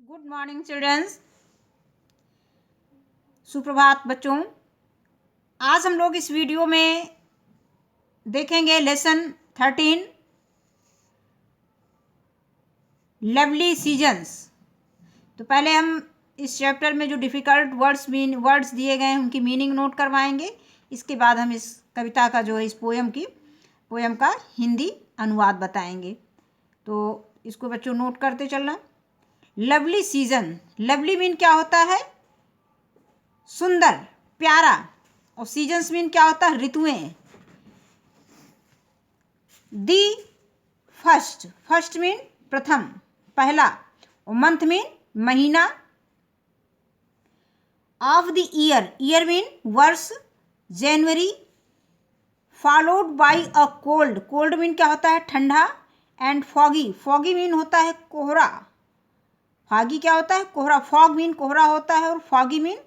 Good morning children's. सुप्रभात बच्चों। आज हम लोग इस वीडियो में देखेंगे लेसन 13 लवली सीजन्स। तो पहले हम इस चैप्टर में जो डिफ़िकल्ट वर्ड्स दिए गए हैं उनकी मीनिंग नोट करवाएंगे। इसके बाद हम इस कविता का जो है इस पोयम का हिंदी अनुवाद बताएंगे। तो इसको बच्चों नोट करते चलना। लवली सीजन, लवली मीन क्या होता है? सुंदर, प्यारा। और सीजन्स मीन क्या होता है? ऋतुएं। दी फर्स्ट, फर्स्ट मीन प्रथम, पहला। और मंथ मीन महीना। Of the year, year mean वर्ष। January followed by a cold, cold mean क्या होता है? ठंडा। एंड फॉगी, फॉगी मीन होता है कोहरा। फॉगी क्या होता है? कोहरा। फॉग मीन कोहरा होता है और फॉगी मीन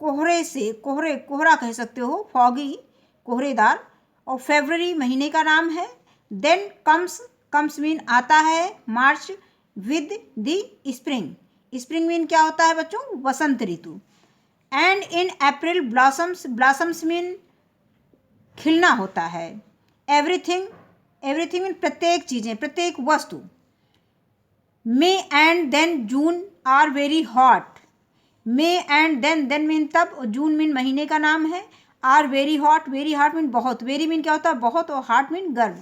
कोहरे से, कोहरा कह सकते हो, फॉगी कोहरेदार। और फरवरी महीने का नाम है। देन कम्स मीन आता है। March with the spring, spring mean क्या होता है बच्चों? वसंत ऋतु। And in April blossoms, blossoms mean खिलना होता है। एवरीथिंग, एवरीथिंग मीन प्रत्येक चीज़ें, प्रत्येक वस्तु। May and then June are very hot, May and then mean तब, और जून मीन महीने का नाम है। Are very hot, very hot mean बहुत, वेरी मीन क्या होता है? बहुत, और हॉट मीन गर्म।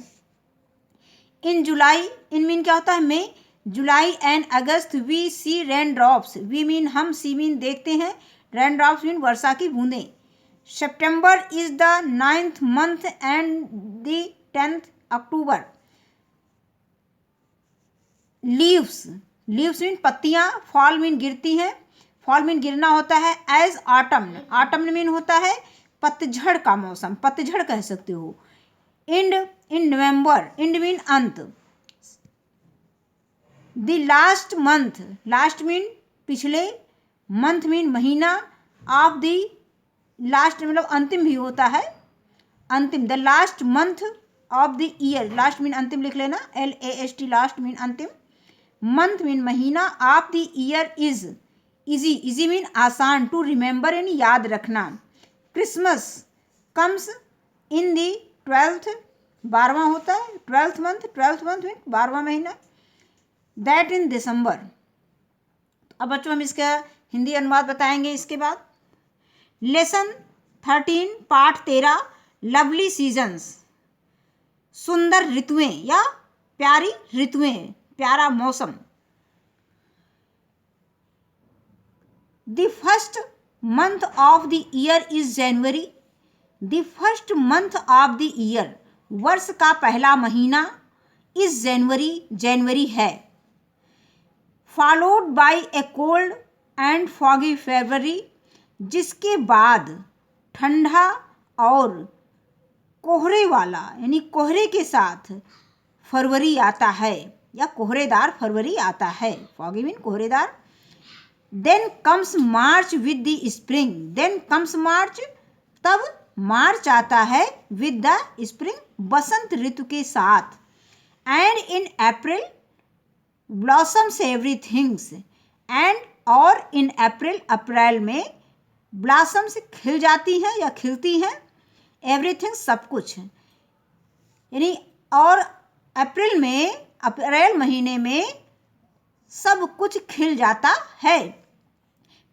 इन जुलाई, इन मीन क्या होता है? May. July and August we see rain drops, we mean हम, सी मीन देखते हैं, रेन ड्रॉप्स मीन वर्षा की बूंदें। सितंबर is the 9th month and the 10th October. Leaves, leaves mean पत्तियां। फॉल मीन गिरती हैं, फॉल मीन गिरना होता है। एज ऑटम, ऑटम मीन होता है पतझड़ का मौसम, पतझड़ कह सकते हो। इंड इन नवंबर, इंड मीन अंत। The last month, last mean पिछले, मंथ मीन महीना। ऑफ द लास्ट मतलब अंतिम भी होता है, अंतिम। The last month of the year, last mean अंतिम लिख लेना, LAST, लास्ट मीन अंतिम। मंथ मीन महीना। Of the year is easy, easy mean आसान। टू रिमेंबर यानी याद रखना। Christmas comes in the 12th, 12वां होता है। 12th month, 12th month mean 12वां महीना। दैट इन दिसंबर। अब बच्चों हम इसका हिंदी अनुवाद बताएंगे इसके बाद। लेसन 13 पाठ 13 लवली सीजन्स, सुंदर ऋतुएं या प्यारी ऋतुएं, प्यारा मौसम। The first month of the year is January. The first month of the year, वर्ष का पहला महीना is January, जनवरी है। Followed by a cold and foggy February, जिसके बाद ठंडा और कोहरे वाला यानी कोहरे के साथ फरवरी आता है या कोहरेदार फरवरी आता है। फॉगी मीन कोहरेदार। Then comes March with the spring, then comes March, तब मार्च आता है विद द स्प्रिंग, बसंत ऋतु के साथ। And in April blossoms everythings, and और इन अप्रैल, अप्रैल में ब्लॉसम्स खिल जाती हैं या खिलती हैं। एवरीथिंग सब कुछ, यानी और अप्रैल में, अप्रैल महीने में सब कुछ खिल जाता है।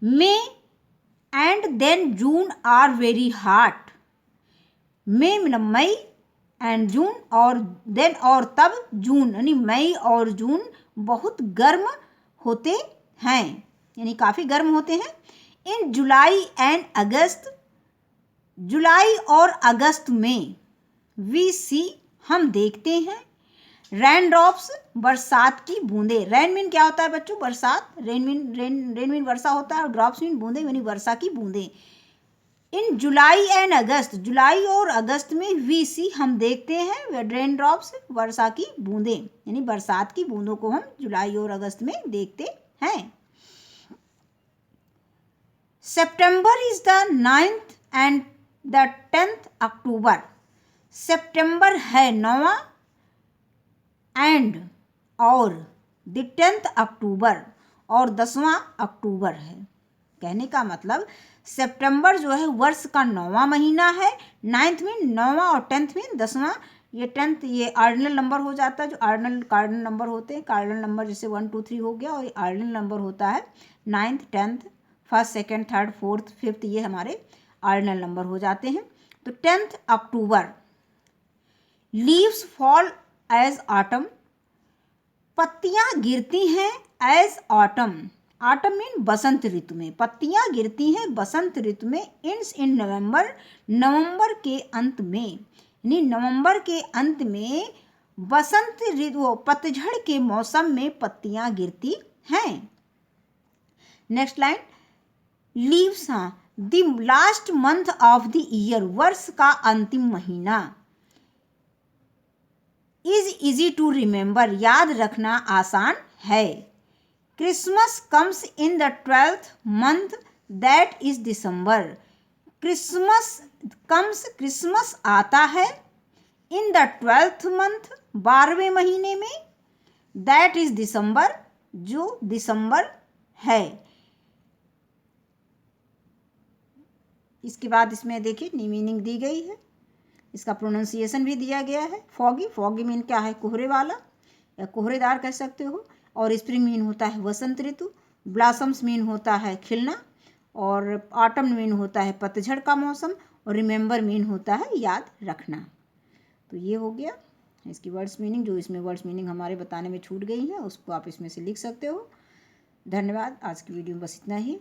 May and then June are very hot, May मतलब मई, एंड जून और देन और तब जून, यानी मई और जून बहुत गर्म होते हैं, यानी काफ़ी गर्म होते हैं। इन जुलाई एंड अगस्त, जुलाई और अगस्त में वी सी हम देखते हैं। रेन ड्रॉप्स बरसात की बूंदे। रेन मीन क्या होता है बच्चों? बरसात। रेन मीन वर्षा होता है, और ड्रॉप्स मीन बूंदे यानी वर्षा की बूंदे। इन जुलाई एंड अगस्त, जुलाई और अगस्त में वी सी हम देखते हैं रेन ड्रॉप्स, वर्षा की बूंदे, यानी बरसात की बूंदों को हम जुलाई और अगस्त में देखते हैं। सितंबर is the 9th and the 10th अक्टूबर। सितंबर है 9वां एंड और द 10th अक्टूबर, और 10वां अक्टूबर है। कहने का मतलब सितंबर जो है वर्ष का 9वां महीना है। 9th में 9वां और 10th में 10वां। ये 10th ये ऑर्डिनल नंबर हो जाता है, जो कार्डिनल नंबर होते हैं। कार्डिनल नंबर जैसे 1 2 3 हो गया, और ऑर्डिनल नंबर होता है 9th 10th 1st 2nd 3rd 4th 5th, ये हमारे ऑर्डिनल नंबर हो जाते हैं। तो 10th अक्टूबर, लीव्स फॉल एज ऑटम, पत्तियां गिरती हैं एज ऑटम। ऑटम मीन बसंत ऋतु में, पत्तियां गिरती हैं बसंत ऋतु में। इंस इन नवंबर, नवंबर के अंत में, यानी नवंबर के अंत में बसंत ऋतु पतझड़ के मौसम में पत्तियां गिरती हैं। नेक्स्ट लाइन, लीव्स, हाँ, the last month of the year, वर्ष का अंतिम महीना। इज इजी टू रिमेंबर, याद रखना आसान है। Christmas comes in the 12th month, that is December. Christmas comes, Christmas आता है, इन द 12th मंथ, 12वें महीने में, दैट इज दिसंबर, जो दिसंबर है। इसके बाद इसमें देखिए मीनिंग दी गई है, इसका प्रोनाउंसिएशन भी दिया गया है। फॉगी, फॉगी मीन क्या है, कोहरे वाला या कोहरेदार कह सकते हो। और स्प्रिंग मीन होता है वसंत ऋतु। ब्लॉसम्स मीन होता है खिलना। और ऑटम मीन होता है पतझड़ का मौसम। और रिमेंबर मीन होता है याद रखना। तो ये हो गया इसकी वर्ड्स मीनिंग। जो इसमें वर्ड्स मीनिंग हमारे बताने में छूट गई है उसको आप इसमें से लिख सकते हो। धन्यवाद। आज की वीडियो में बस इतना ही।